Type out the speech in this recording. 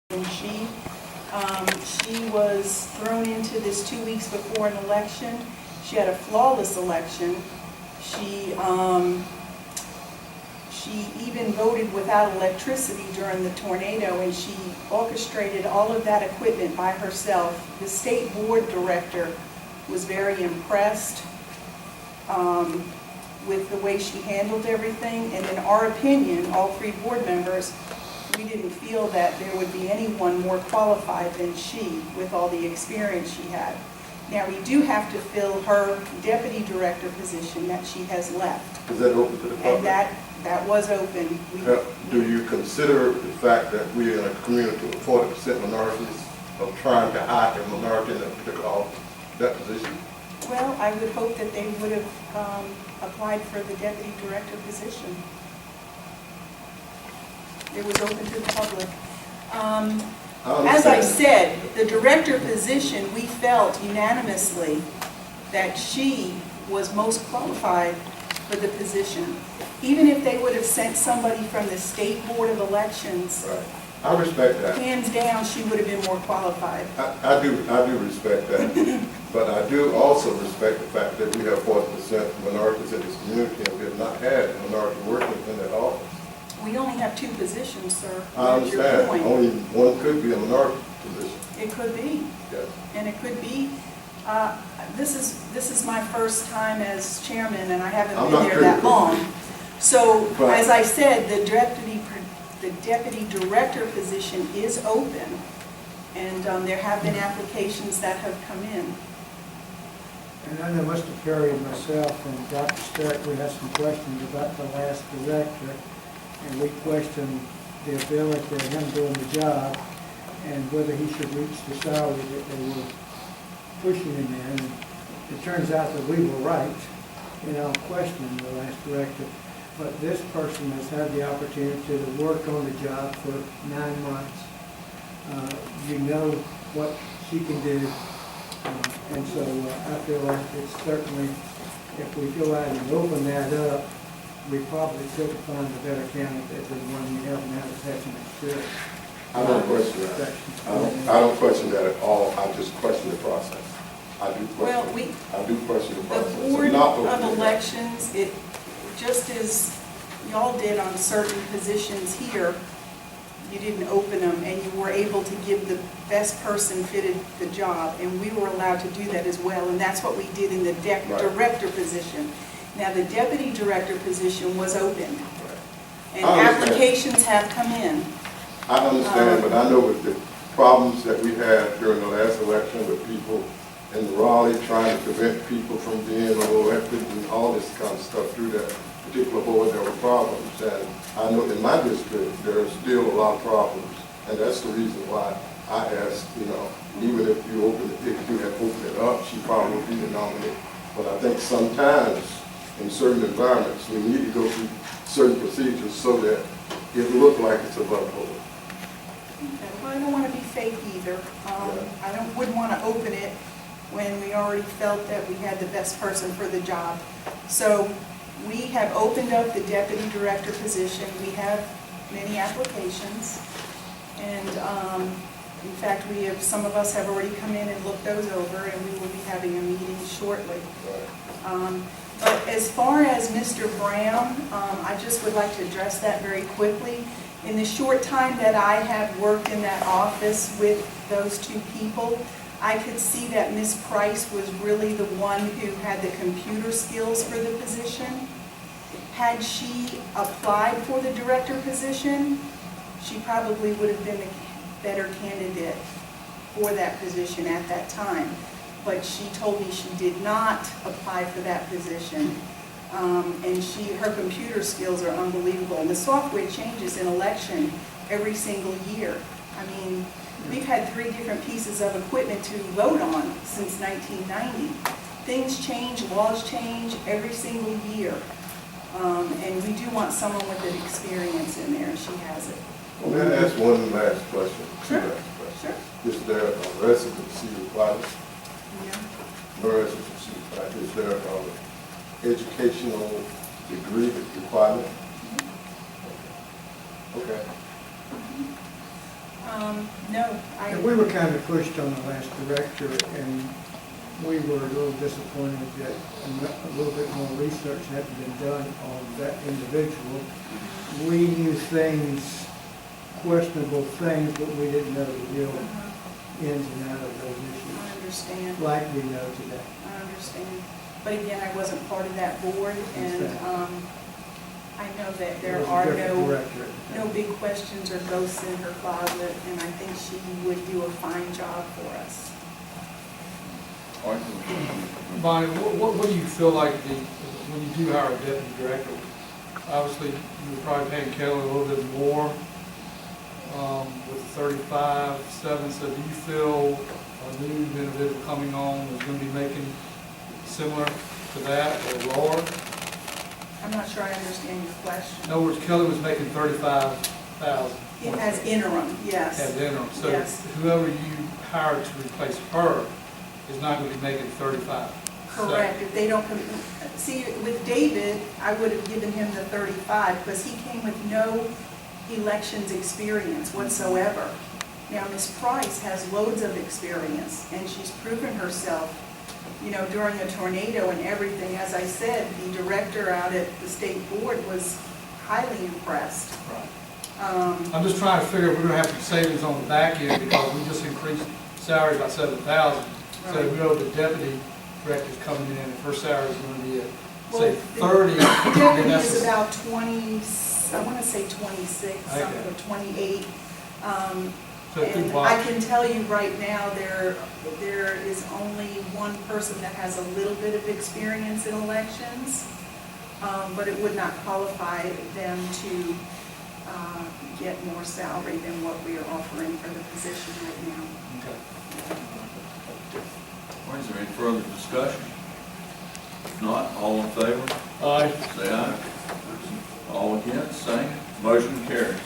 And she was thrown into this 2 weeks before an election. She had a flawless election. She even voted without electricity during the tornado, and she orchestrated all of that equipment by herself. The state board director was very impressed with the way she handled everything, and in our opinion, all three board members, we didn't feel that there would be anyone more qualified than she with all the experience she had. Now, we do have to fill her deputy director position that she has left. Is that open to the public? And that was open. Do you consider the fact that we're in a community of 40% minorities of trying to hire a minority in a particular office, that position? Well, I would hope that they would have applied for the deputy director position. It was open to the public. As I said, the director position, we felt unanimously that she was most qualified for the position. Even if they would have sent somebody from the State Board of Elections, Right. I respect that. hands down, she would have been more qualified. I do respect that. But I do also respect the fact that we have 40% minorities in this community, and we have not had a minority working in that office. We only have two positions, sir. I That's your understand. point. Only one could be a minority position. It could be. Yes. And it could be, this is my first time as chairman, and I haven't been there that long. So, as I said, the deputy director position is open, and there have been applications that have come in. And I know Mr. Perry and myself and Dr. Stark, we had some questions about the last director, and we questioned the ability of him doing the job and whether he should reach the salary that they were pushing him in. And it turns out that we were right in our questioning the last director. But this person has had the opportunity to work on the job for 9 months. You know what she can do. And so I feel like it's certainly, if we go out and open that up, we probably could find a better candidate than the one we have now that's had some experience. I don't question that. I don't question that at all. I just question the process. I do question the process. The Board of Elections, it just as y'all did on certain positions here, you didn't open them, and you were able to give the best person fitted the job, and we were allowed to do that as well, and that's what we did in the director position. Now, the deputy director position was open, and applications have come in. I understand, but I know with the problems that we had during the last election with people in Raleigh trying to prevent people from being elected and all this kind of stuff through that particular board, there were problems. And I know in my district, there are still a lot of problems. And that's the reason why I asked, even if you had opened it up, she probably would be the nominee. But I think sometimes in certain environments, we need to go through certain procedures so that it look like it's above board. Okay, well, I don't want to be fake either. I wouldn't want to open it when we already felt that we had the best person for the job. So we have opened up the deputy director position. We have many applications, and in fact, some of us have already come in and looked those over, and we will be having a meeting shortly. But as far as Mr. Brown, I just would like to address that very quickly. In the short time that I have worked in that office with those two people, I could see that Ms. Price was really the one who had the computer skills for the position. Had she applied for the director position, she probably would have been a better candidate for that position at that time. But she told me she did not apply for that position. And her computer skills are unbelievable. And the software changes in election every single year. I mean, we've had 3 different pieces of equipment to vote on since 1990. Things change, laws change every single year. And we do want someone with an experience in there, and she has it. Well, may I ask one last question? Sure. Two last questions. Sure. Is there a residency requirement? No. No residency requirement. Is there an educational degree requirement? Okay. No, And we were kind of pushed on the last director, and we were a little disappointed that a little bit more research hadn't been done on that individual. We knew things, questionable things, but we didn't know the real ins and outs of those I issues, understand. like we know today. I understand. But again, I wasn't part of that board, and I know that there It was a are different director at the no time. big questions or ghosts in her closet, and I think she would do a fine job for us. All right. Bonnie, what do you feel like when you do hire a deputy director? Obviously, you were probably paying Kelly a little bit more with the 35.7. So do you feel a new individual coming on is going to be making similar to that or lower? I'm not sure I understand your question. In other words, Kelly was making 35,000. It has interim, yes. As interim. So Yes. whoever you hired to replace her is not going to be making 35. Correct. If they don't come, see, with David, I would have given him the 35 because he came with no elections experience whatsoever. Now, Ms. Price has loads of experience, and she's proven herself, you know, during a tornado and everything. As I said, the director out at the state board was highly impressed. Right. I'm just trying to figure if we're going to have some savings on the back end because we just increased salary by 7,000. So Right. we know the deputy director's coming in, if her salary is going to be at, Well, say, the 30. Deputy then that's is a- about 20, I want to say 26, Okay. something, or 28. So it could And watch. I can tell you right now, there is only one person that has a little bit of experience in elections, but it would not qualify them to get more salary than what we are offering for the position right now. Okay. All right, is there any further discussion? If not, all in favor, Aye. say aye. All against, same. Motion carries.